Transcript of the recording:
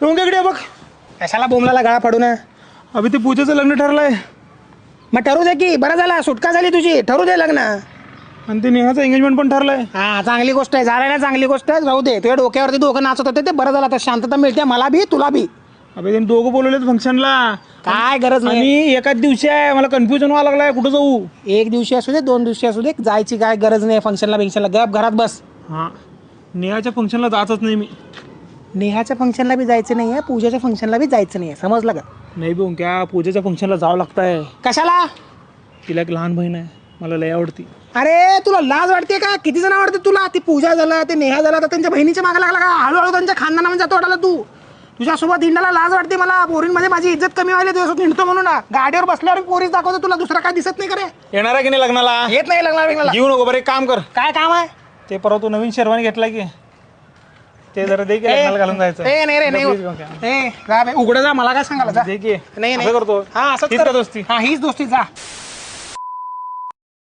डोंगेकडे बघ. कशाला बोमलाला गळा पडू ना. अभि ते पूजेचं लग्न ठरलंय. मग ठरू दे की, बरं झाला, सुटका झाली तुझी, ठरू दे लग्न. आणि ते नेहाचं एंगेजमेंट पण ठरलंय. हा, चांगली गोष्ट आहे, झालं ना, चांगली गोष्ट आहे. राहू दे, तुझ्या डोक्यावरती दोघं नाचत होते ते बरं झालं. आता शांतता मिळते मला बी, तुला बी. अबे त्यांनी दोघं बोलवलेत फंक्शनला. काय गरज नाही. आणि एकाच दिवशी आहे, मला कन्फ्युजन व्हायला लागलाय कुठं जाऊ. एक दिवशी असू दे, 2 दिवशी असू दे, जायची काय गरज नाही फंक्शनला बिंक्शनला. गप घरात बस. हा, नेहाच्या फंक्शनला जातच नाही मी. नेहाच्या फंक्शनला बी जायचं नाही आहे, पूजाच्या फंक्शनला बी जायचं नाही आहे, समजलं का? नाही बघ क्या, पूजेच्या फंक्शनला जावं लागतंय. कशाला? तिला एक लहान बहीण आहे, मला लय आवडती. अरे तुला लाज वाटते का? किती जण आवडते तुला? ती पूजा झाला, ते नेहा झाला, तर त्यांच्या बहिणीच्या मागे लागला का? हळूहळू त्यांच्या खानदानामध्ये जातो वाटायला तू. तुझ्यासोबत हिंडाला लाज वाटते मला. पोरींमध्ये माझी इज्जत कमी व्हायला तुझ्यासोबत हिंडतो म्हणून ना. गाडीवर बसल्यावर पोरीच दाखवतो तुला, दुसरा काय दिसत नाही का रे? येणार आहे की नाही लग्नाला? येत नाही लग्नाला. घेऊ नको, बरं एक काम कर. काय काम आहे? ते परवा तू नवीन शेरवानी घेतला की ते जरा दे की, लग्नाला घालून जायचं. नाही रे, नाही. उघडं जा, मला काय सांगायला जा. दे की. नाही असं करतो. हा, असंच हीच कर. का दोस्ती? हा, हीच दोस्ती. जा.